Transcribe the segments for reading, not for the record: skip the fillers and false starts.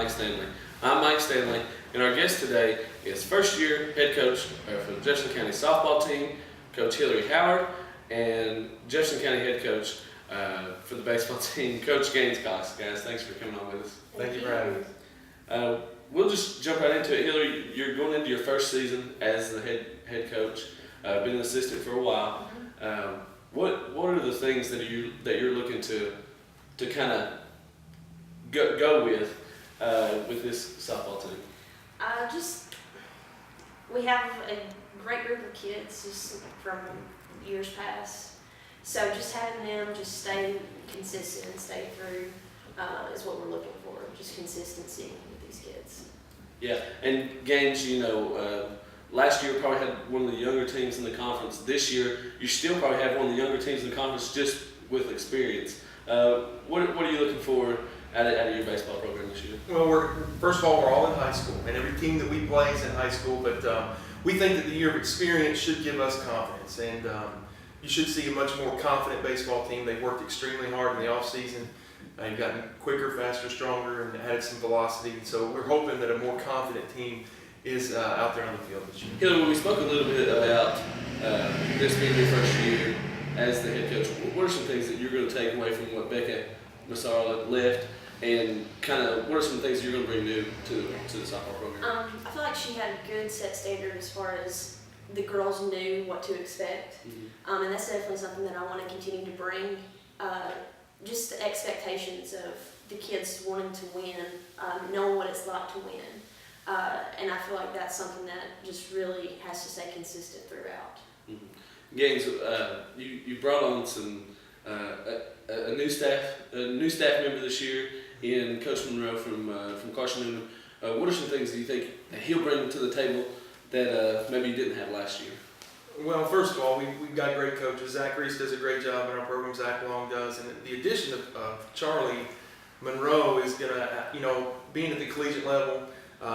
Stanley. I'm Mike Stanley, and our guest today is first-year head coach for the Jefferson County softball team, Coach Hillary Howard, and Jefferson County head coach for the baseball team, Coach Gaines Cox. Guys, thanks for coming on with us. Thank you for having us. We'll just jump right into it. Hillary, you're going into your first season as the head coach. Been an assistant for a while. What are the things that you're looking to kind of go with this softball team? We have a great group of kids just from years past. So just having them just stay consistent and stay through is what we're looking for. Just consistency with these kids. Yeah, and Gaines, last year probably had one of the younger teams in the conference. This year, you still probably have one of the younger teams in the conference just with experience. What are you looking for out of your baseball program this year? Well, first of all, we're all in high school, and every team that we play is in high school, but we think that the year of experience should give us confidence, and you should see a much more confident baseball team. They've worked extremely hard in the off-season. They've gotten quicker, faster, stronger, and added some velocity, so we're hoping that a more confident team is out there on the field this year. Hillary, we spoke a little bit about this being your first year as the head coach. What are some things that you're going to take away from what Becca Massara left, and kind of what are some things you're going to bring new to the softball program? I feel like she had a good set standard as far as the girls knew what to expect, and that's definitely something that I want to continue to bring. Just the expectations of the kids wanting to win, knowing what it's like to win, and I feel like that's something that just really has to stay consistent throughout. Gaines, you brought on some a new staff member this year in Coach Monroe from Carson Newman. What are some things that you think that he'll bring to the table that maybe you didn't have last year? Well, first of all, we've got great coaches. Zach Reese does a great job in our program. Zach Long does, and the addition of Charlie Monroe is gonna, being at the collegiate level,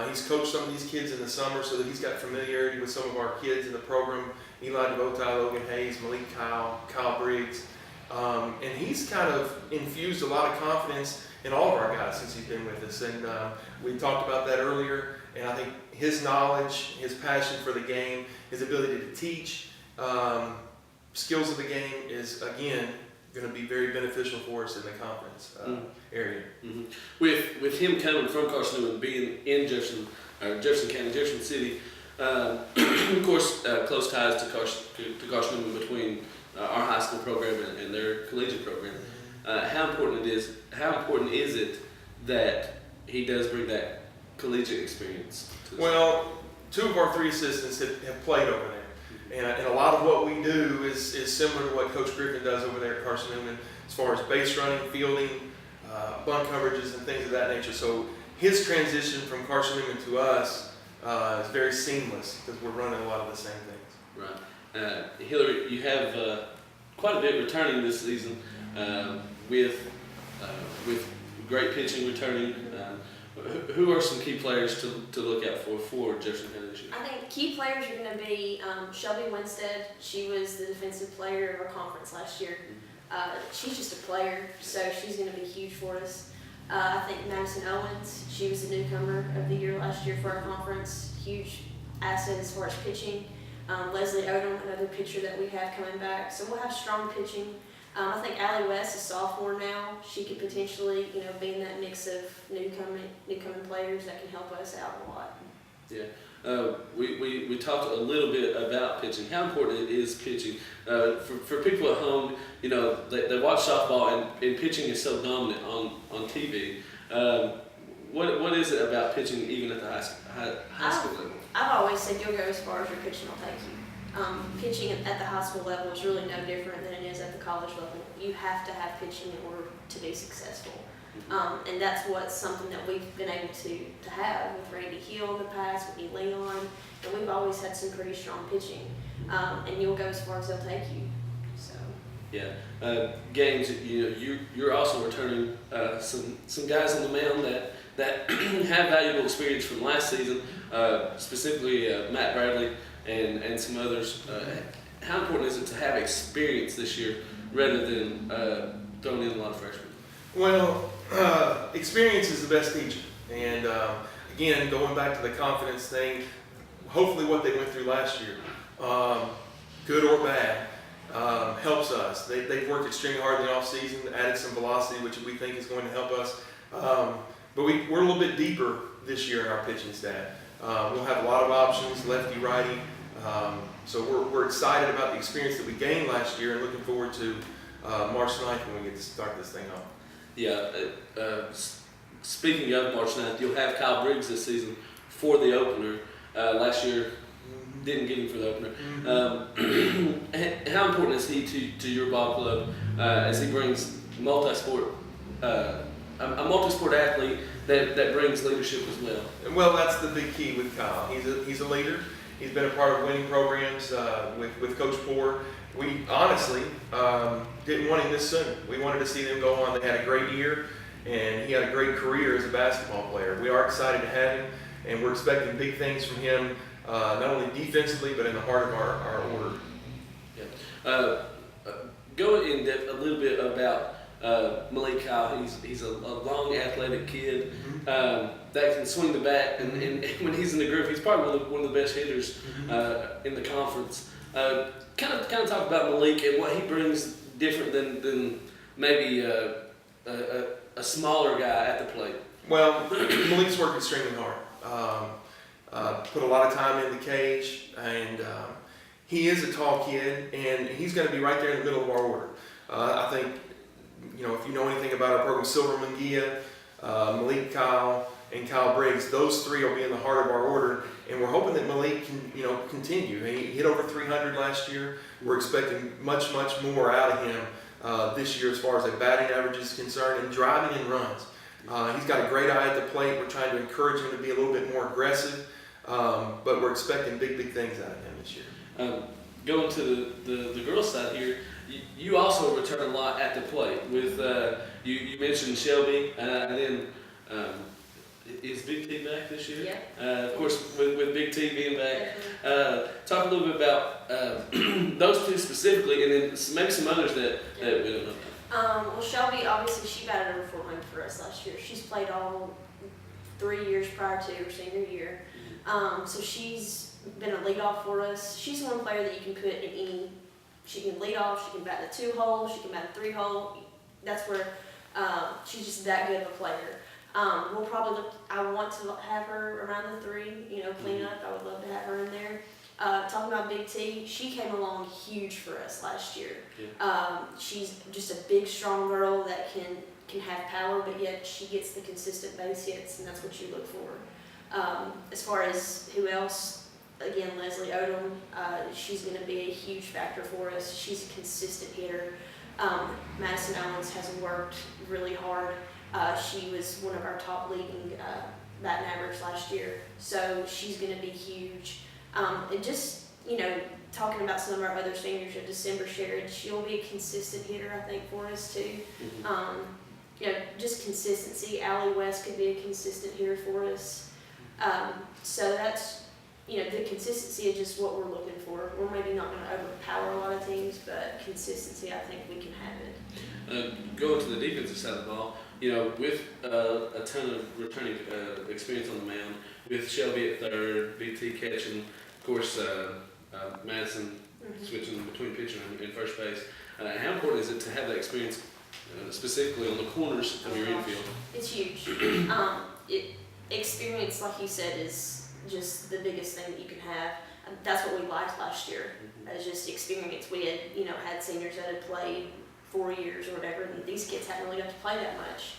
he's coached some of these kids in the summer, so that he's got familiarity with some of our kids in the program. Eli DeVotai, Logan Hayes, Malik Kyle Briggs, and he's kind of infused a lot of confidence in all of our guys since he's been with us. And we talked about that earlier, and I think his knowledge, his passion for the game, his ability to teach, skills of the game is, again, going to be very beneficial for us in the conference area. With him coming from Carson Newman, being in Jefferson County, Jefferson City, of course, close ties to Carson Newman between our high school program and their collegiate program. How important is it that he does bring that collegiate experience to this? Well, two of our three assistants have played over there, and a lot of what we do is similar to what Coach Griffin does over there at Carson Newman, as far as base running, fielding, bunt coverages, and things of that nature. So his transition from Carson Newman to us is very seamless because we're running a lot of the same things. Right. Hillary, you have quite a bit returning this season with great pitching returning. Who are some key players to look out for Jefferson County this year? I think key players are going to be Shelby Winstead. She was the defensive player of our conference last year. She's just a player, so she's going to be huge for us. I think Madison Owens, she was the newcomer of the year last year for our conference. Huge asset as far as pitching. Leslie Odom, another pitcher that we have coming back. So we'll have strong pitching. I think Allie West is sophomore now. She could potentially, be in that mix of newcoming players that can help us out a lot. Yeah. We talked a little bit about pitching. How important is pitching? For people at home, they watch softball and pitching is so dominant on TV. What is it about pitching even at the high school level? I've always said you'll go as far as your pitching will take you. Pitching at the high school level is really no different than it is is at the college level. You have to have pitching in order to be successful. And that's what's something that we've been able to have with Randy Hill in the past, with Leon, and we've always had some pretty strong pitching. And you'll go as far as they'll take you. So. Yeah, Gaines, you're also returning some guys on the mound that have valuable experience from last season, specifically Matt Bradley and some others. How important is it to have experience this year rather than throwing in a lot of freshmen? Well, experience is the best teacher. And again, going back to the confidence thing, hopefully what they went through last year, good or bad, helps us. They've worked extremely hard in the offseason, added some velocity, which we think is going to help us. But we're a little bit deeper this year in our pitching staff. We'll have a lot of options, lefty, righty. So we're excited about the experience that we gained last year and looking forward to March 9th when we get to start this thing off. Yeah, speaking of March 9th, you'll have Kyle Briggs this season for the opener. Last year, didn't get him for the opener. How important is he to your ball club as he brings a multi-sport athlete that brings leadership as well? Well, that's the big key with Kyle. He's a leader. He's been a part of winning programs with Coach Poore. We honestly didn't want him this soon. We wanted to see them go on. They had a great year, and he had a great career as a basketball player. We are excited to have him, and we're expecting big things from him, not only defensively, but in the heart of our order. Yeah. Go in depth a little bit about Malik Kyle. He's a long, athletic kid that can swing the bat, and when he's in the group, he's probably one of the best hitters in the conference. Kind of talk about Malik and what he brings different than maybe a smaller guy at the plate. Well, Malik's worked extremely hard. Put a lot of time in the cage, and he is a tall kid, and he's going to be right there in the middle of our order. I think, if you know anything about our program, Silver Munguia, Malik Kyle, and Kyle Briggs, those three will be in the heart of our order, and we're hoping that Malik can, continue. He hit over 300 last year. We're expecting much, much more out of him this year as far as the batting average is concerned and driving and runs. He's got a great eye at the plate. We're trying to encourage him to be a little bit more aggressive, but we're expecting big things out of him this year. Going to the girls' side here, you also return a lot at the plate. With you mentioned Shelby, and then is Big T back this year? Yeah. Of course, with Big T being back, talk a little bit about those two specifically, and then maybe some others that we don't know. Well, Shelby, obviously, she batted over 400 for us last year. She's played all 3 years prior to her senior year. So she's been a leadoff for us. She's one player that you can put in any. She can lead off, she can bat in the 2-hole, she can bat in the 3-hole. That's where she's just that good of a player. We'll probably I want to have her around the 3, clean up. I would love to have her in there. Talking about Big T, she came along huge for us last year. Yeah. She's just a big, strong girl that can have power, but yet she gets the consistent base hits, and that's what you look for. As far as who else, again, Leslie Odom, she's going to be a huge factor for us. She's a consistent hitter. Madison Owens has worked really hard. She was one of our top leading batting average last year, so she's going to be huge. And just, talking about some of our other seniors, December Sherrod, she'll be a consistent hitter, I think, for us too. Just consistency. Allie West could be a consistent hitter for us. So that's, the consistency is just what we're looking for. We're maybe not going to overpower a lot of teams, but consistency, I think we can have it. Going to the defensive side of the ball, with a ton of returning experience on the mound, with Shelby at third, BT catching, of course, Madison switching between pitcher and first base. How important is it to have that experience, specifically on the corners of your infield? It's huge. Experience, like you said, is just the biggest thing that you can have. That's what we liked last year, as just experience. We had, had seniors that had played 4 years or whatever, and these kids hadn't really got to play that much.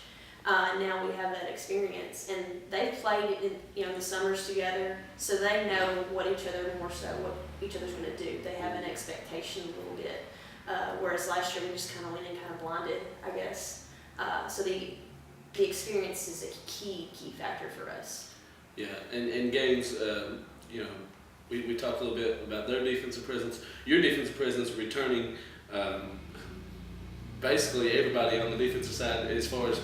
Now we have that experience, and they've played in the summers together, so they know what each other, more so what each other's going to do. They have an expectation a little bit. whereas last year we just kind of went in kind of blinded, I guess. So the experience is a key factor for us. Yeah, and Gaines, you know, we talked a little bit about their defensive presence. Your defensive presence returning basically everybody on the defensive side as far as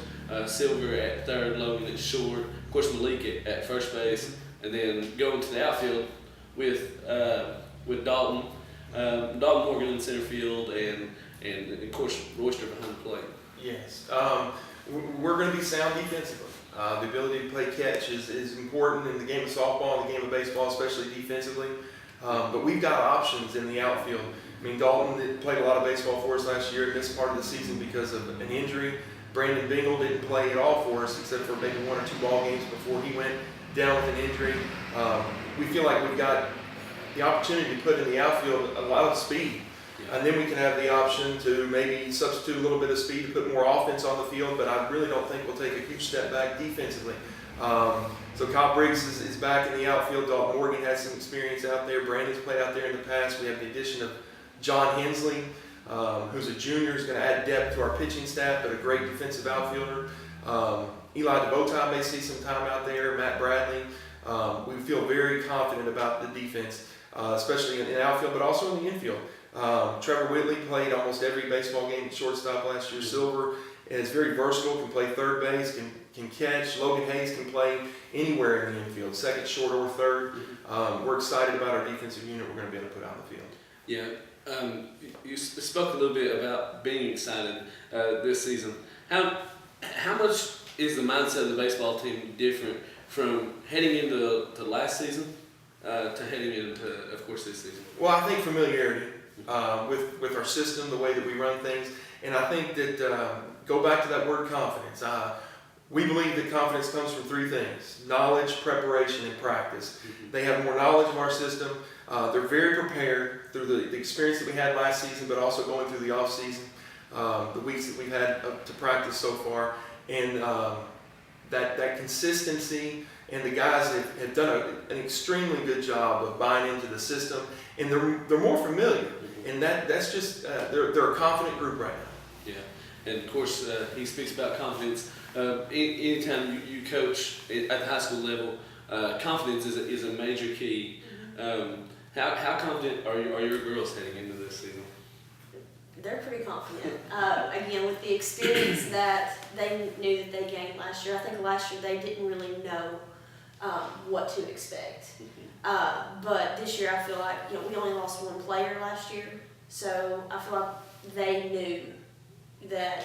Silver at third, Logan at short, of course Malik at first base, and then going to the outfield with Dalton, Dalton Morgan in center field, and of course Royster behind the plate. Yes. We're going to be sound defensively. The ability to play catch is important in the game of softball and the game of baseball, especially defensively. But we've got options in the outfield. I mean, Dalton played a lot of baseball for us last year, missed part of the season because of an injury. Brandon Bingle didn't play at all for us except for maybe 1 or 2 ball games before he went down with an injury. We feel like we've got the opportunity to put in the outfield a lot of speed. And then we can have the option to maybe substitute a little bit of speed to put more offense on the field, but I really don't think we'll take a huge step back defensively. So Kyle Briggs is back in the outfield. Dalton Morgan has some experience out there. Brandon's played out there in the past. We have the addition of John Hensley, who's a junior, is going to add depth to our pitching staff, but a great defensive outfielder. Eli DeBotai may see some time out there, Matt Bradley. We feel very confident about the defense, especially in the outfield, but also in the infield. Trevor Whitley played almost every baseball game at shortstop last year. Silver is very versatile, can play third base, can catch. Logan Hayes can play anywhere in the infield, second, short, or third. We're excited about our defensive unit we're going to be able to put out in the field. Yeah, you spoke a little bit about being excited this season. How much is the mindset of the baseball team different from heading into last season to heading into, of course, this season? Well, I think familiarity with our system, the way that we run things, and I think that go back to that word confidence. We believe that confidence comes from 3 things: knowledge, preparation, and practice. They have more knowledge of our system. They're very prepared through the experience that we had last season, but also going through the off season, the weeks that we've had to practice so far, and that consistency. And the guys have done an extremely good job of buying into the system, and they're more familiar. And that's just they're a confident group right now. Yeah, and of course he speaks about confidence. Anytime you coach at the high school level, confidence is a major key. How confident are your girls heading into this season? They're pretty confident. Again, with the experience that they knew that they gained last year, I think last year they didn't really know what to expect. But this year I feel like, we only lost 1 player last year, so I feel like they knew that,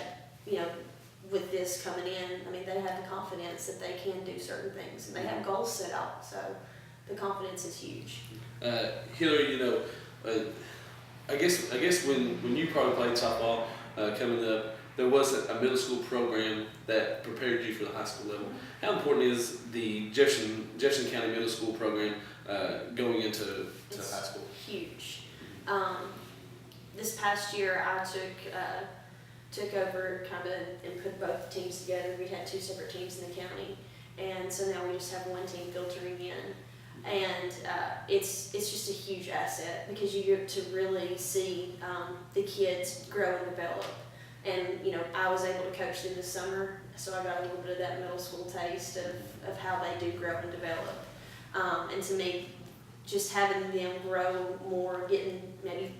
with this coming in, they have the confidence that they can do certain things, and they have goals set out, so the confidence is huge. Hillary, I guess when you probably played softball coming up, there was a middle school program that prepared you for the high school level. How important is the Jefferson County Middle School program going into high school? Huge. This past year, I took over kind of and put both teams together. We had 2 separate teams in the county, and so now we just have 1 team filtering in. And it's just a huge asset because you get to really see the kids grow and develop. And I was able to coach them this summer, so I got a little bit of that middle school taste of how they do grow and develop. And to me, just having them grow more, getting maybe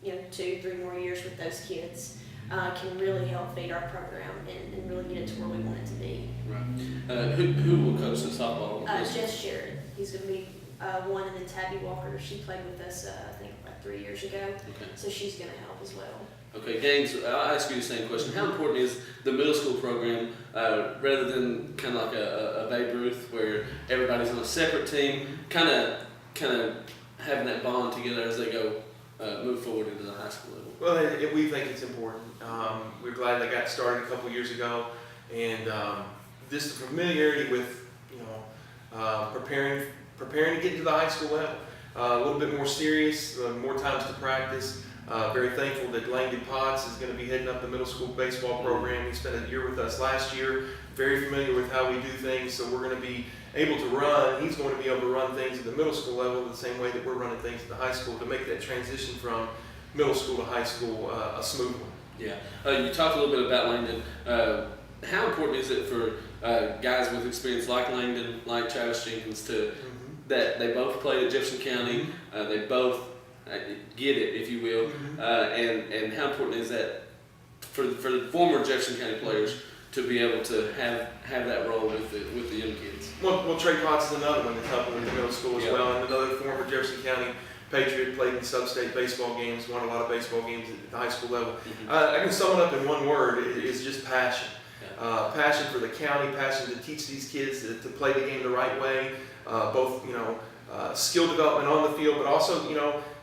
2-3 more years with those kids can really help feed our program and really get it to where we want it to be. Right. Who will coach the softball? Jess Sheridan. He's going to be one, and then Tabby Walker. She played with us, I think, like 3 years ago. Okay. So she's going to help as well. Okay, Gaines, I'll ask you the same question. How important is the middle school program rather than kind of like a Babe Ruth where everybody's on a separate team, kind of having that bond together as they go move forward into the high school level? Well, we think it's important. We're glad they got started a couple years ago, and just the familiarity with preparing to get to the high school level. A little bit more serious, more times to practice. Very thankful that Lane DuPont is going to be heading up the middle school baseball program. He spent a year with us last year, very familiar with how we do things, so we're going to be able to run. He's going to be able to run things at the middle school level the same way that we're running things at the high school to make that transition from middle school to high school a smooth one. Yeah. You talked a little bit about Langdon. How important is it for guys with experience like Langdon, like Travis Jenkins, to that they both played at Jefferson County, they both get it, if you will, and how important is that for the former Jefferson County players to be able to have that role with the young kids? Well, Trey Potts is another one that's helping with the middle school as well, and another former Jefferson County Patriot, played in sub-state baseball games, won a lot of baseball games at the high school level. I can sum it up in one word: it's just passion. Passion for the county, passion to teach these kids to play the game the right way, both skill development on the field, but also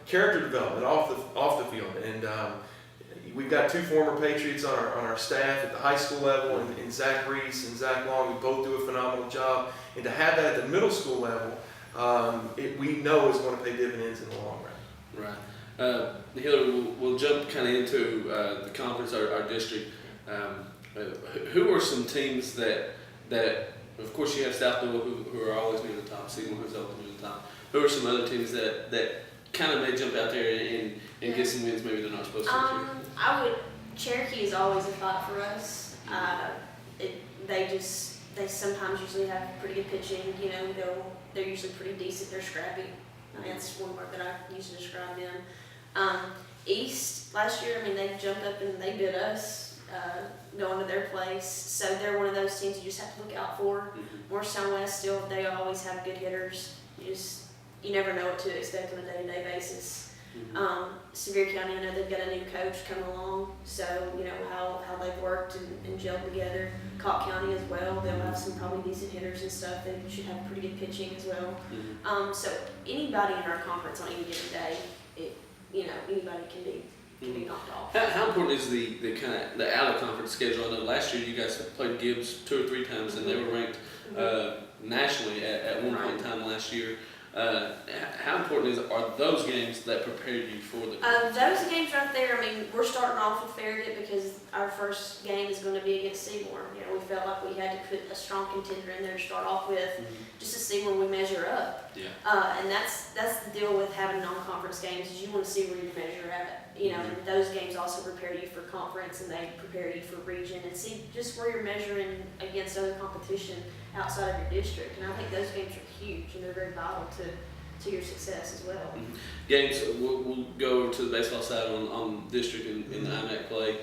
character development off the field. And we've got two former Patriots on our staff at the high school level, and Zach Reese and Zach Long, who both do a phenomenal job. And to have that at the middle school level, we know is going to pay dividends in the long run. Right. Hillary, we'll jump kind of into the conference, our district. Who are some teams that of course you have South Louisville who are always near the top, Seymour who's always near the top. Who are some other teams that kind of may jump out there and get some wins maybe they're not supposed to? Cherokee is always a fight for us. They sometimes usually have pretty good pitching. They're usually pretty decent. They're scrappy. That's one word that I use to describe them. East last year, they jumped up and they bit us. Going to their place, so they're one of those teams you just have to look out for. Morristown West, still, they always have good hitters. You never know what to expect on a day-to-day basis. Sevier County, I know they've got a new coach coming along, so how they've worked and gelled together. Cott County as well, they'll have some probably decent hitters and stuff. They should have pretty good pitching as well. So anybody in our conference on any given day, anybody can be knocked off. How important is the out of conference schedule? I know last year you guys played Gibbs 2 or 3 times, and they were ranked nationally at one point in time last year. How important are those games that prepared you for the those games right there? We're starting off with Farragut because our first game is going to be against Seymour. We felt like we had to put a strong contender in there to start off with, just to see where we measure up. And that's the deal with having non-conference games, is you want to see where you measure at. And those games also prepare you for conference, and they prepare you for region, and see just where you're measuring against other competition outside of your district. And I think those games are huge, and they're very vital to your success as well. Games, we'll go over to the baseball side on district in the IMAC play.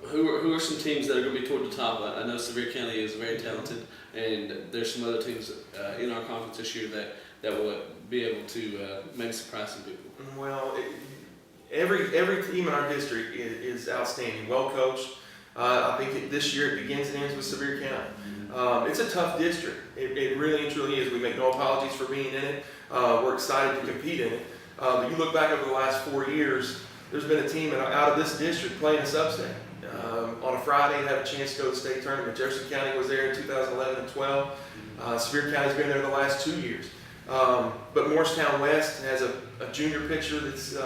Who are some teams that are going to be toward the top? I know Sevier County is very talented, and there's some other teams in our conference this year that will be able to maybe surprise some people. Well, every team in our district is outstanding, well coached. I think this year it begins and ends with Sevier County. It's a tough district. It really and truly is. We make no apologies for being in it. We're excited to compete in it. But you look back over the last 4 years, there's been a team out of this district playing a sub-state. On a Friday, had a chance to go to the state tournament. Jefferson County was there in 2011 and 12. Sevier County's been there the last 2 years. But Morristown West has a junior pitcher that's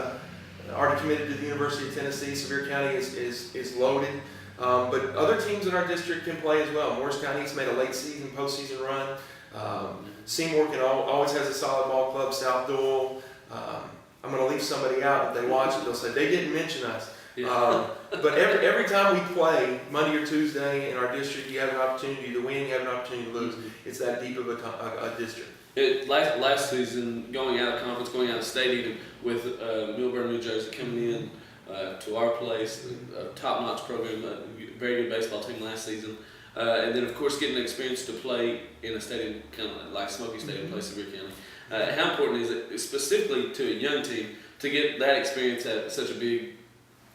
already committed to the University of Tennessee. Sevier County is loaded. But other teams in our district can play as well. Morris County's made a late season, postseason run. Seymour always has a solid ball club. South Dual. I'm going to leave somebody out. If they watch it, they'll say, they didn't mention us. But every time we play, Monday or Tuesday in our district, you have an opportunity to win, you have an opportunity to lose. It's that deep of a district. Last season, going out of conference, going out of state, even with Millburn, New Jersey coming in to our place, a top-notch program, a very good baseball team last season, and then of course getting the experience to play in a stadium kind of like Smoky Stadium, play Sevier County. How important is it, specifically to a young team, to get that experience at such a big?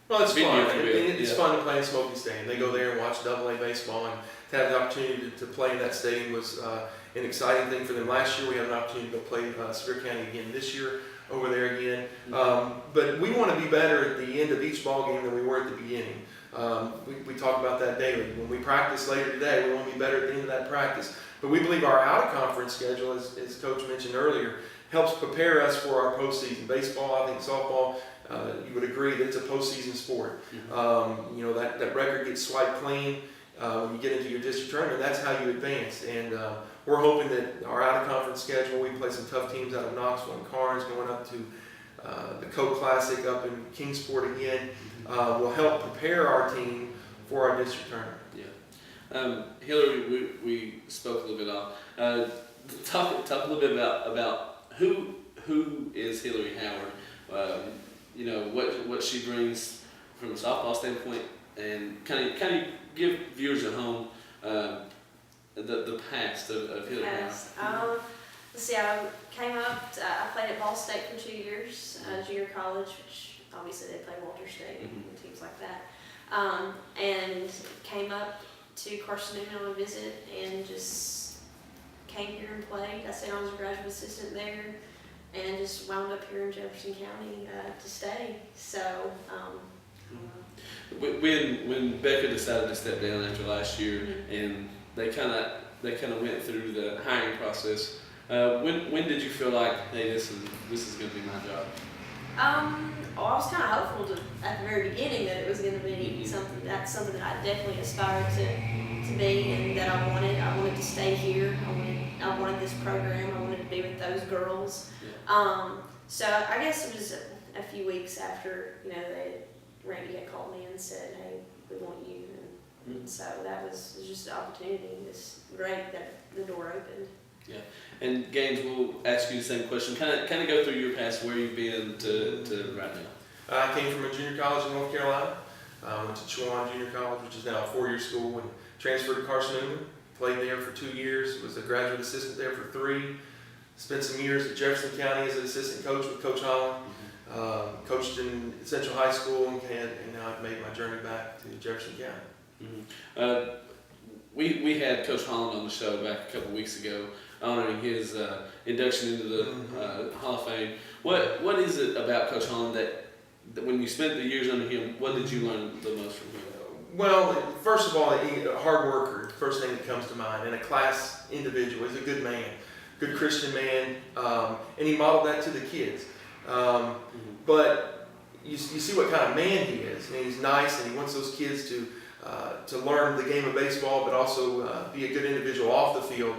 Well, it's fun. It's fun to play in Smoky Stadium. They go there and watch AA baseball, and to have the opportunity to play in that stadium was an exciting thing for them. Last year, we had an opportunity to go play Sevier County again this year over there again. But we want to be better at the end of each ball game than we were at the beginning. We talk about that daily. When we practice later today, we want to be better at the end of that practice. But we believe our out-of-conference schedule, as Coach mentioned earlier, helps prepare us for our postseason. Baseball, I think softball, you would agree that it's a postseason sport. That record gets swiped clean when you get into your district tournament. That's how you advance. And we're hoping that our out-of-conference schedule, we play some tough teams out of Knoxville and Carnes, going up to the Coke Classic up in Kingsport again will help prepare our team for our district tournament. Hillary, we spoke a little bit on. Talk a little bit about who is Hillary Howard. What she brings from a softball standpoint, and kind of give viewers at home the past of Hillary Howard. Let's see, I came up, I played at Ball State for 2 years, junior college, which obviously they play Walter State and teams like that. And came up to Carson Newman on a visit and just came here and played. I said I was a graduate assistant there and just wound up here in Jefferson County to stay. So, when Becca decided to step down after last year, and they kind of went through the hiring process, when did you feel like, hey, this is going to be my job? I was kind of hopeful at the very beginning that it was going to be something that I definitely aspired to be, and that I wanted to stay here. I wanted this program. I wanted to be with those girls. Yeah. So I guess it was a few weeks after Randy had called me and said, "Hey, we want you," and so that was just an opportunity. It was great that the door opened. Yeah, and Gaines, we'll ask you the same question. Kind of go through your past, where you've been to right now. I came from a junior college in North Carolina. Went to Chowan Junior College, which is now a 4-year school, and transferred to Carson Newman. Played there for 2 years. Was a graduate assistant there for 3. Spent some years at Jefferson County as an assistant coach with Coach Holland. Coached in Central High School, and now I've made my journey back to Jefferson County. We had Coach Holland on the show back a couple weeks ago, honoring his induction into the Hall of Fame. What is it about Coach Holland that when you spent the years under him, what did you learn the most from him? Well, first of all, he's a hard worker. First thing that comes to mind, and a class individual. He's a good man, good Christian man, and he modeled that to the kids. But you see what kind of man he is. And he's nice, and he wants those kids to learn the game of baseball, but also be a good individual off the field.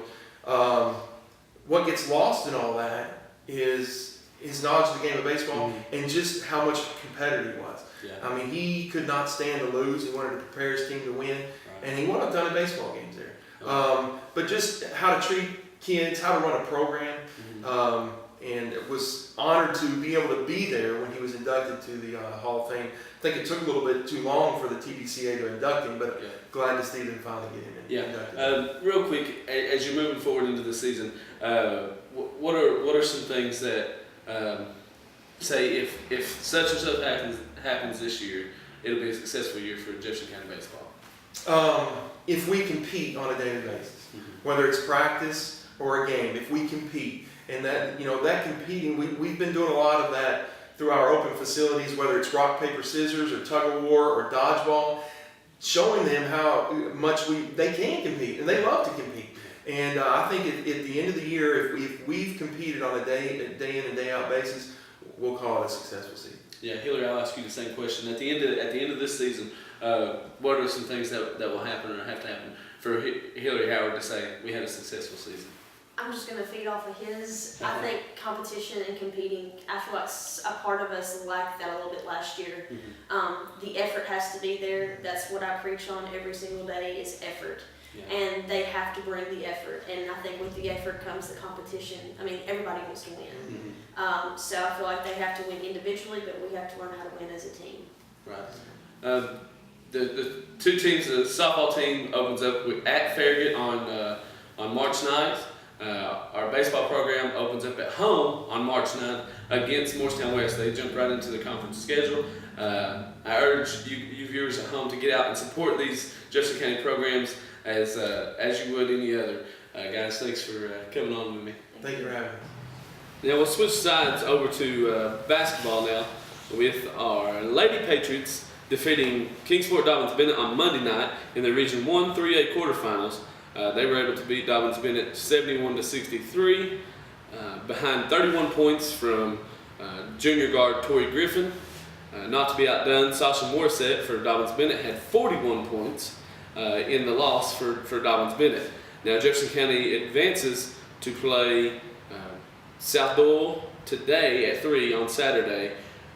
What gets lost in all that is his knowledge of the game of baseball and just how much competitive he was. Yeah. I mean, he could not stand to lose. He wanted to prepare his team to win, and he won a ton of baseball games there. But just how to treat kids, how to run a program, and was honored to be able to be there when he was inducted to the Hall of Fame. I think it took a little bit too long for the TBCA to induct him, but glad to see them finally get him inducted. Real quick, as you're moving forward into the season, what are some things that say if such and such happens this year, it'll be a successful year for Jefferson County baseball? If we compete on a daily basis, whether it's practice or a game, if we compete, and that competing, we've been doing a lot of that through our open facilities, whether it's rock, paper, scissors, or tug of war, or dodgeball, showing them how much they can compete, and they love to compete. And I think at the end of the year, if we've competed on a day in and day out basis, we'll call it a successful season. Yeah, Hillary, I'll ask you the same question. At the end of this season, what are some things that will happen or have to happen for Hillary Howard to say we had a successful season? I'm just going to feed off of his. I think competition and competing, I feel like a part of us lacked that a little bit last year. The effort has to be there. That's what I preach on every single day is effort. Yeah. And they have to bring the effort. And I think with the effort comes the competition. I mean, everybody wants to win. So I feel like they have to win individually, but we have to learn how to win as a team. Right. The two teams, the softball team opens up at Farragut on March 9th. Our baseball program opens up at home on March 9th against Morristown West. They jump right into the conference schedule. I urge you viewers at home to get out and support these Jefferson County programs as you would any other. Guys, thanks for coming on with me. Thank you for having me. Now we'll switch sides over to basketball now with our Lady Patriots defeating Kingsport Dobbins Bennett on Monday night in the Region 1 3A quarterfinals. They were able to beat Dobbins Bennett 71-63 behind 31 points from junior guard Tori Griffin. Not to be outdone, Sasha Morissette for Dobbins Bennett had 41 points in the loss for Dobbins Bennett. Now Jefferson County advances to play South Doyle today at 3 on Saturday.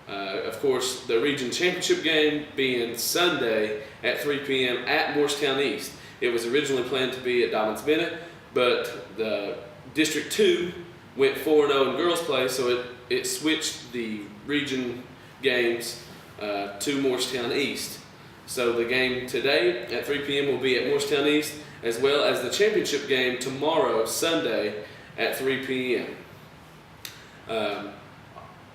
Of course, the region championship game being Sunday at 3 p.m. at Morristown East. It was originally planned to be at Dobbins Bennett, but the District 2 went 4-0 in girls play, so it switched the region games to Morristown East. So the game today at 3 p.m. will be at Morristown East, as well as the championship game tomorrow, Sunday, at 3 p.m.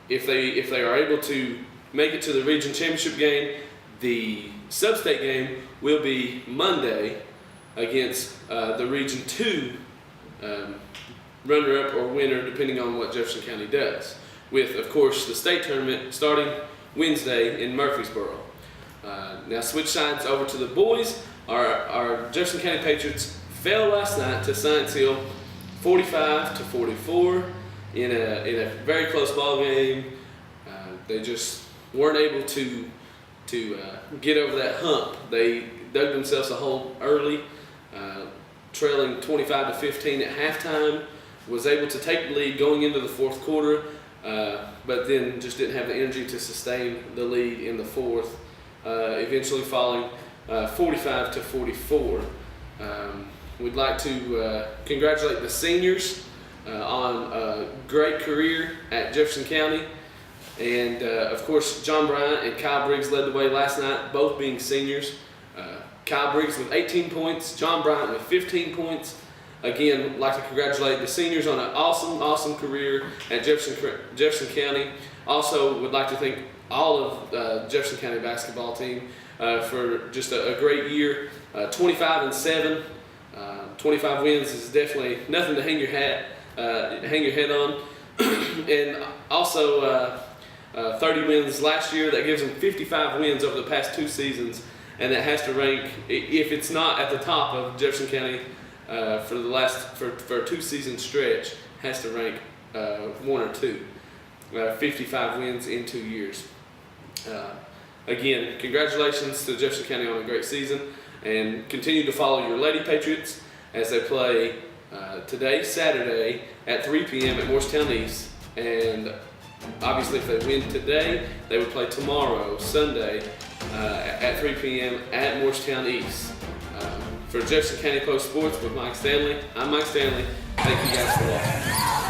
If they are able to make it to the region championship game, the sub-state game will be Monday against the Region 2 runner-up or winner, depending on what Jefferson County does, with, of course, the state tournament starting Wednesday in Murfreesboro. Now switch sides over to the boys. Our Jefferson County Patriots fell last night to Science Hill 45-44 in a very close ball game. They just weren't able to get over that hump. They dug themselves a hole early, trailing 25-15 at halftime, was able to take the lead going into the fourth quarter, but then just didn't have the energy to sustain the lead in the fourth, eventually falling 45-44. We'd like to congratulate the seniors on a great career at Jefferson County. And of course, John Bryant and Kyle Briggs led the way last night, both being seniors. Kyle Briggs with 18 points, John Bryant with 15 points. Again, I'd like to congratulate the seniors on an awesome career at Jefferson County. Also, would like to thank all of Jefferson County basketball team for just a great year. 25-7, 25 wins is definitely nothing to hang your head on. And also 30 wins last year. That gives them 55 wins over the past 2 seasons, and that has to rank, if it's not at the top of Jefferson County for a 2-season stretch, has to rank 1 or 2. 55 wins in 2 years. Again, congratulations to Jefferson County on a great season, and continue to follow your Lady Patriots as they play today, Saturday, at 3 p.m. at Morristown East. And obviously, if they win today, they would play tomorrow, Sunday, at 3 p.m. at Morristown East. For Jefferson County Post Sports with Mike Stanley, I'm Mike Stanley. Thank you guys for watching.